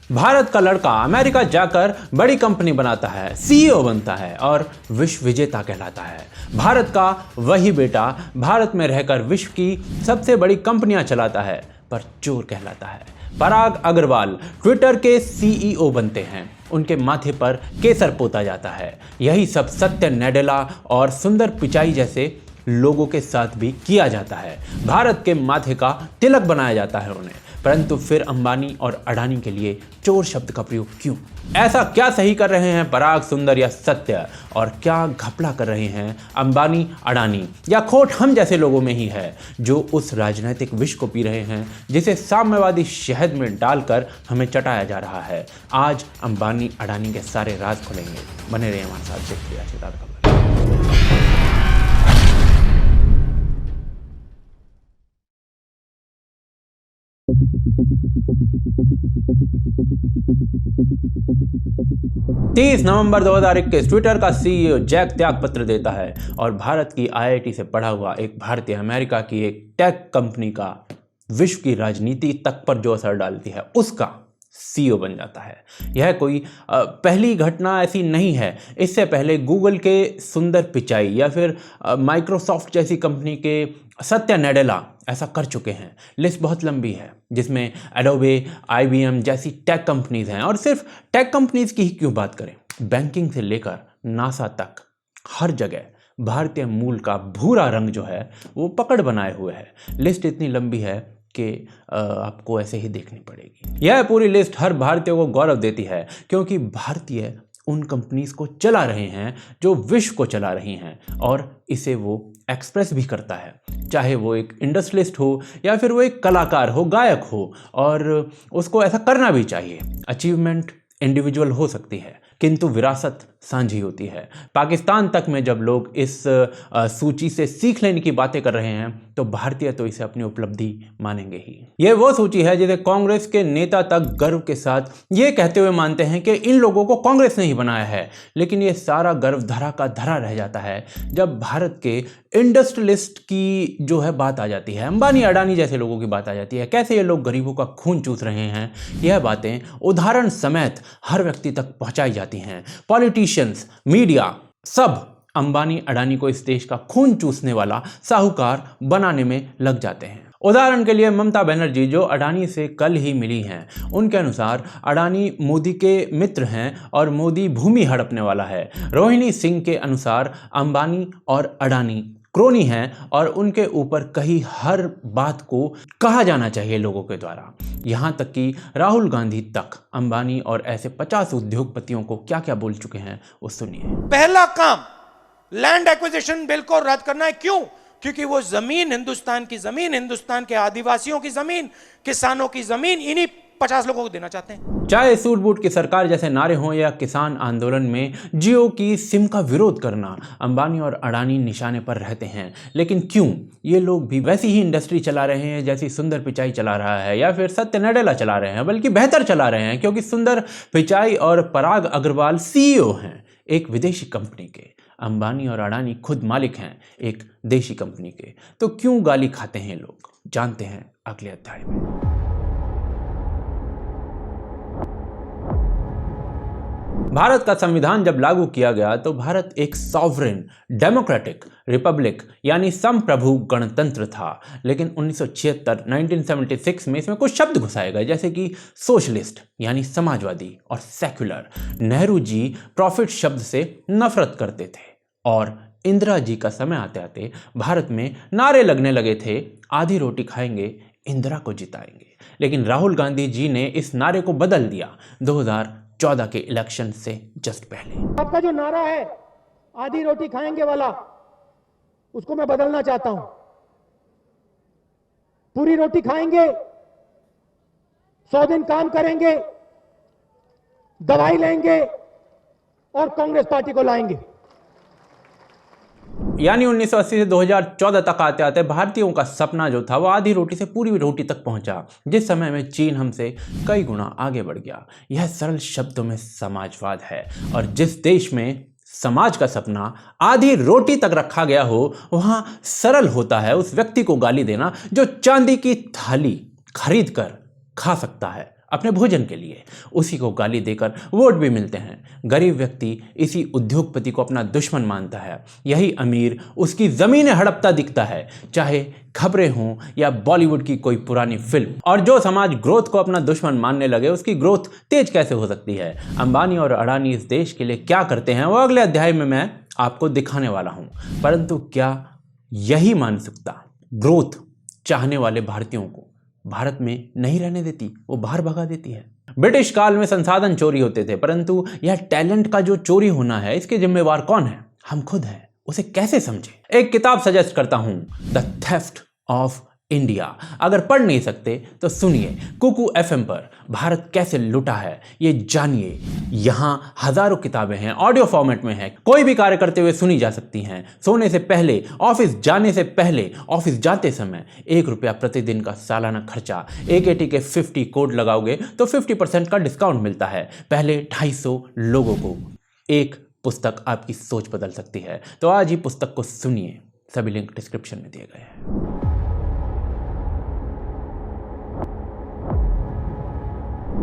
भारत का लड़का अमेरिका जाकर बड़ी कंपनी बनाता है, सीईओ बनता है और विश्व विजेता कहलाता है। भारत का वही बेटा भारत में रहकर विश्व की सबसे बड़ी कंपनियां चलाता है पर चोर कहलाता है। पराग अग्रवाल ट्विटर के सीईओ बनते हैं, उनके माथे पर केसर पोता जाता है। यही सब सत्य नाडेला और सुंदर पिचाई जैसे लोगों के साथ भी किया जाता है। भारत के माथे का तिलक बनाया जाता है उन्हें, परंतु फिर अंबानी और अडानी के लिए चोर शब्द का प्रयोग क्यों? ऐसा क्या सही कर रहे हैं पराग, सुंदर या सत्य, और क्या घपला कर रहे हैं अंबानी अडानी, या खोट हम जैसे लोगों में ही है जो उस राजनीतिक विष को पी रहे हैं जिसे साम्यवादी शहद में डालकर हमें चटाया जा रहा है। आज अंबानी अडानी के सारे राज खुलेंगे। बने रहिए हमारे साथ, देखिए आज की ताज़ा खबर। 30 नवंबर 2021 ट्विटर का सीईओ जैक त्याग पत्र देता है और भारत की आईआईटी से पढ़ा हुआ एक भारतीय अमेरिका की एक टेक कंपनी का विश्व की राजनीति तक पर जो असर डालती है उसका सीईओ बन जाता है। यह कोई पहली घटना ऐसी नहीं है। इससे पहले गूगल के सुंदर पिचाई या फिर माइक्रोसॉफ्ट जैसी कंपनी के सत्य नाडेला ऐसा कर चुके हैं। लिस्ट बहुत लंबी है जिसमें एडोबे, आईबीएम जैसी टेक कंपनीज हैं। और सिर्फ टेक कंपनीज की ही क्यों बात करें, बैंकिंग से लेकर नासा तक हर जगह भारतीय मूल का भूरा रंग जो है वो पकड़ बनाए हुए है। लिस्ट इतनी लंबी है कि आपको ऐसे ही देखनी पड़ेगी। यह पूरी लिस्ट हर भारतीय को गौरव देती है क्योंकि भारतीय उन कंपनीज को चला रहे हैं जो विश्व को चला रही हैं, और इसे वो एक्सप्रेस भी करता है, चाहे वो एक इंडस्ट्रियलिस्ट हो या फिर वो एक कलाकार हो, गायक हो, और उसको ऐसा करना भी चाहिए। अचीवमेंट इंडिविजुअल हो सकती है किंतु विरासत साझी होती है। पाकिस्तान तक में जब लोग इस सूची से सीख लेने की बातें कर रहे हैं तो भारतीय तो इसे अपनी उपलब्धि मानेंगे ही। यह वो सूची है जिसे कांग्रेस के नेता तक गर्व के साथ ये कहते हुए मानते हैं कि इन लोगों को कांग्रेस ने ही बनाया है, लेकिन ये सारा गर्व धरा का धरा रह जाता है जब भारत के इंडस्ट्रियलिस्ट की जो है बात आ जाती है, अंबानी अडानी जैसे लोगों की बात आ जाती है। कैसे ये लोग गरीबों का खून चूस रहे हैं, यह बातें उदाहरण समेत हर व्यक्ति तक पहुंचाई जाती हैं। पॉलिटिशियंस, मीडिया सब अंबानी अडानी को इस देश का खून चूसने वाला साहूकार बनाने में लग जाते हैं। उदाहरण के लिए ममता बनर्जी जो अडानी से कल ही मिली हैं, उनके अनुसार अडानी मोदी के मित्र हैं और मोदी भूमि हड़पने वाला है। रोहिणी सिंह के अनुसार अंबानी और अडानी क्रोनी हैं और उनके ऊपर कही हर बात को कहा जाना चाहिए लोगों के द्वारा। यहाँ तक कि राहुल गांधी तक अंबानी और ऐसे 50 उद्योगपतियों को क्या क्या बोल चुके हैं वो सुनिए। पहला काम लैंड एक्विजिशन बिल को रद्द करना है। क्यों? क्योंकि वो जमीन हिंदुस्तान की जमीन, हिंदुस्तान के आदिवासियों की जमीन, किसानों की जमीन इन्हीं 50 लोगों को देना चाहते हैं। चाहे सूट बूट की सरकार जैसे नारे हों या किसान आंदोलन में जियो की सिम का विरोध करना, अंबानी और अडानी निशाने पर रहते हैं। लेकिन क्यों ये लोग भी वैसी ही इंडस्ट्री चला रहे हैं जैसी सुंदर पिचाई चला रहा है या फिर सत्य नाडेला चला रहे हैं, बल्कि बेहतर चला रहे हैं क्योंकि सुंदर पिचाई और पराग अग्रवाल सीईओ हैं एक विदेशी कंपनी के। अंबानी और अडानी खुद मालिक हैं एक देशी कंपनी के। तो क्यों गाली खाते हैं लोग, जानते हैं अगले अध्याय में। भारत का संविधान जब लागू किया गया तो भारत एक सॉवरेन डेमोक्रेटिक रिपब्लिक यानी संप्रभु गणतंत्र था। लेकिन 1976 में इसमें कुछ शब्द घुसाए गए जैसे कि सोशलिस्ट यानी समाजवादी और सेक्युलर। नेहरू जी प्रॉफिट शब्द से नफरत करते थे और इंदिरा जी का समय आते आते भारत में नारे लगने लगे थे, आधी रोटी खाएंगे इंदिरा को जिताएंगे। लेकिन राहुल गांधी जी ने इस नारे को बदल दिया 2014 के इलेक्शन से जस्ट पहले। आपका जो नारा है आधी रोटी खाएंगे वाला, उसको मैं बदलना चाहता हूं। पूरी रोटी खाएंगे, 100 दिन काम करेंगे, दवाई लेंगे और कांग्रेस पार्टी को लाएंगे। यानी 1980 से 2014 तक आते आते भारतीयों का सपना जो था वो आधी रोटी से पूरी रोटी तक पहुंचा, जिस समय में चीन हमसे कई गुना आगे बढ़ गया। यह सरल शब्दों में समाजवाद है, और जिस देश में समाज का सपना आधी रोटी तक रखा गया हो वहां सरल होता है उस व्यक्ति को गाली देना जो चांदी की थाली खरीद कर खा सकता है अपने भोजन के लिए, उसी को गाली देकर वोट भी मिलते हैं। गरीब व्यक्ति इसी उद्योगपति को अपना दुश्मन मानता है, यही अमीर उसकी जमीनें हड़पता दिखता है, चाहे खबरें हों या बॉलीवुड की कोई पुरानी फिल्म। और जो समाज ग्रोथ को अपना दुश्मन मानने लगे उसकी ग्रोथ तेज कैसे हो सकती है? अंबानी और अडानी इस देश के लिए क्या करते हैं वो अगले अध्याय में मैं आपको दिखाने वाला हूं। परंतु क्या यही मानसिकता ग्रोथ चाहने वाले भारतीयों को भारत में नहीं रहने देती, वो बाहर भगा देती है? ब्रिटिश काल में संसाधन चोरी होते थे, परंतु यह टैलेंट का जो चोरी होना है इसके जिम्मेवार कौन है? हम खुद हैं। उसे कैसे समझे? एक किताब सजेस्ट करता हूं, द थेफ्ट ऑफ इंडिया। अगर पढ़ नहीं सकते तो सुनिए, कुकू एफएम पर भारत कैसे लुटा है ये जानिए। यहाँ हजारों किताबें हैं, ऑडियो फॉर्मेट में है, कोई भी कार्य करते हुए सुनी जा सकती हैं। सोने से पहले, ऑफिस जाने से पहले, ऑफिस जाते समय। ₹1 प्रतिदिन का सालाना खर्चा। AKT के 50 कोड लगाओगे तो 50% का डिस्काउंट मिलता है। पहले 250 लोगों को। एक पुस्तक आपकी सोच बदल सकती है। तो आज ही पुस्तक को सुनिए, सभी लिंक डिस्क्रिप्शन में दिए गए हैं।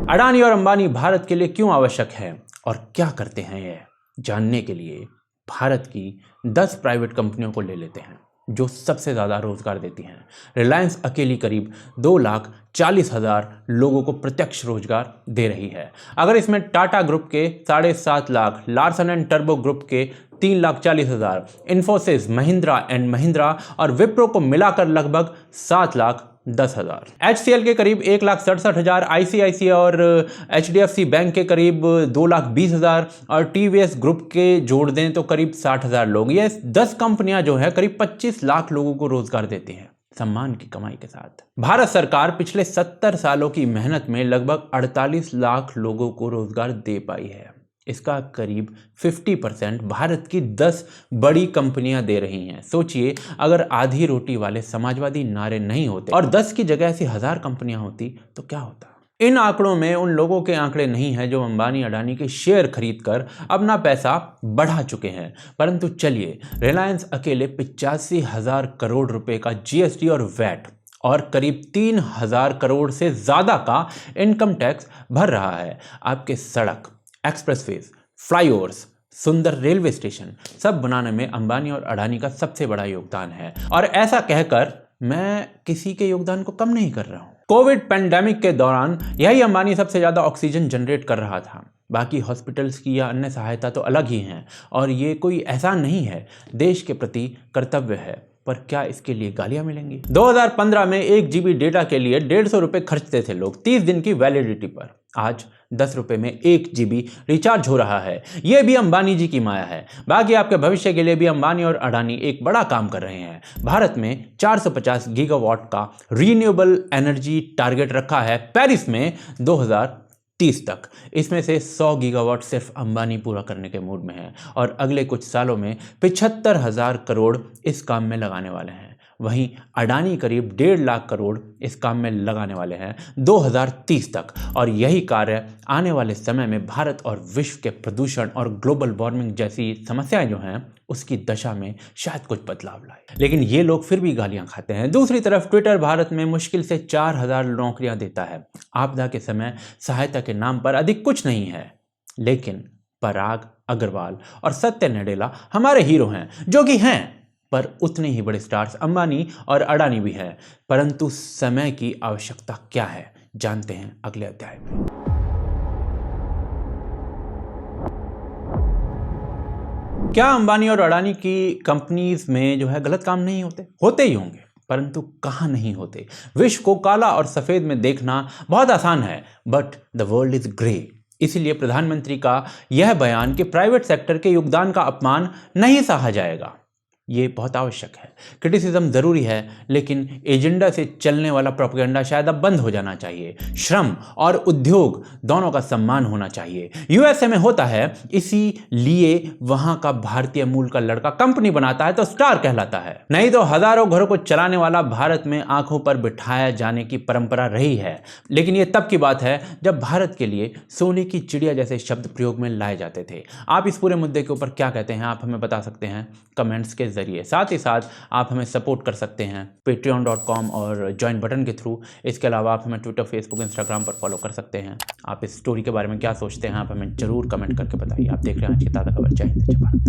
अडानी और अंबानी भारत के लिए क्यों आवश्यक है और क्या करते हैं, यह जानने के लिए भारत की 10 प्राइवेट कंपनियों को ले लेते हैं जो सबसे ज़्यादा रोजगार देती हैं। रिलायंस अकेली करीब 2,40,000 लोगों को प्रत्यक्ष रोजगार दे रही है। अगर इसमें टाटा ग्रुप के 7.5 lakh, Larsen and turbo group के 3,40,000, इन्फोसिस, महिंद्रा एंड महिंद्रा और विप्रो को मिलाकर लगभग 7,10,000, HCL के करीब 1,67,000, ICICI और HDFC बैंक के करीब 2,20,000 और TVS ग्रुप के जोड़ दें तो करीब 60,000 लोग। ये 10 कंपनियां जो है करीब 25 लाख लोगों को रोजगार देती हैं सम्मान की कमाई के साथ। भारत सरकार पिछले 70 सालों की मेहनत में लगभग 48 लाख लोगों को रोजगार दे पाई है। इसका करीब 50% भारत की 10 बड़ी कंपनियां दे रही हैं। सोचिए, अगर आधी रोटी वाले समाजवादी नारे नहीं होते और 10 की जगह ऐसी 1000 कंपनियां होती तो क्या होता? इन आंकड़ों में उन लोगों के आंकड़े नहीं हैं जो अंबानी अडानी के शेयर खरीदकर अपना पैसा बढ़ा चुके हैं। परंतु चलिए, रिलायंस अकेले 85,000 करोड़ रुपए का GST और वैट और करीब 3,000 करोड़ से ज्यादा का इनकम टैक्स भर रहा है। आपके सड़क, एक्सप्रेसवेज, फ्लाईओवर्स, सुंदर रेलवे स्टेशन सब बनाने में अंबानी और अडानी का सबसे बड़ा योगदान है। और ऐसा कहकर मैं किसी के योगदान को कम नहीं कर रहा हूं। कोविड पैंडेमिक के दौरान यही अंबानी सबसे ज्यादा ऑक्सीजन जनरेट कर रहा था। बाकी हॉस्पिटल्स की या अन्य सहायता तो अलग ही हैं और ये कोई एहसान नहीं है, देश के प्रति कर्तव्य है। पर क्या इसके लिए गालियां मिलेंगी? 2015 में 1 GB डेटा के लिए 150 रुपए खर्चते थे लोग 30 दिन की वैलिडिटी पर। आज 10 रुपए में 1 GB रिचार्ज हो रहा है। यह भी अंबानी जी की माया है। बाकी आपके भविष्य के लिए भी अंबानी और अडानी एक बड़ा काम कर रहे हैं। भारत में 450 गीगावाट का रीन्यूएबल एनर्जी टारगेट रखा है पेरिस में 2030 तक। इसमें से 100 गीगावाट सिर्फ अंबानी पूरा करने के मूड में है और अगले कुछ सालों में 75,000 करोड़ इस काम में लगाने वाले हैं। वहीं अडानी करीब 1.5 लाख करोड़ इस काम में लगाने वाले हैं 2030 तक। और यही कार्य आने वाले समय में भारत और विश्व के प्रदूषण और ग्लोबल वार्मिंग जैसी समस्याएं जो हैं उसकी दशा में शायद कुछ बदलाव लाए। लेकिन ये लोग फिर भी गालियां खाते हैं। दूसरी तरफ ट्विटर भारत में मुश्किल से 4,000 नौकरियां देता है। आपदा के समय सहायता के नाम पर अधिक कुछ नहीं है, लेकिन पराग अग्रवाल और सत्य नडेला हमारे हीरो हैं, जो कि हैं, पर उतने ही बड़े स्टार्स अंबानी और अडानी भी हैं। परंतु समय की आवश्यकता क्या है, जानते हैं अगले अध्याय में। क्या अंबानी और अडानी की कंपनीज में जो है गलत काम नहीं होते? होते ही होंगे, परंतु कहां नहीं होते। विश्व को काला और सफेद में देखना बहुत आसान है, but the world is grey. इसीलिए प्रधानमंत्री का यह बयान कि प्राइवेट सेक्टर के योगदान का अपमान नहीं सहा जाएगा, ये बहुत आवश्यक है। क्रिटिसिज्म जरूरी है, लेकिन एजेंडा से चलने वाला प्रोपेगेंडा शायद अब बंद हो जाना चाहिए। श्रम और उद्योग दोनों का सम्मान होना चाहिए। यूएसए में होता है, इसीलिए वहां का भारतीय मूल का लड़का कंपनी बनाता है तो स्टार कहलाता है, नहीं तो हजारों घरों को चलाने वाला भारत में आंखों पर बिठाया जाने की परंपरा रही है। लेकिन यह तब की बात है जब भारत के लिए सोने की चिड़िया जैसे शब्द प्रयोग में लाए जाते थे। आप इस पूरे मुद्दे के ऊपर क्या कहते हैं, आप हमें बता सकते हैं कमेंट्स के जरिए। ज़रिए। साथ ही साथ आप हमें सपोर्ट कर सकते हैं patreon.com और ज्वाइन बटन के थ्रू। इसके अलावा आप हमें ट्विटर, फेसबुक, इंस्टाग्राम पर फॉलो कर सकते हैं। आप इस स्टोरी के बारे में क्या सोचते हैं आप हमें ज़रूर कमेंट करके बताइए। आप देख रहे हैं आज की ताज़ा खबर। जय हिंद, जय भारत।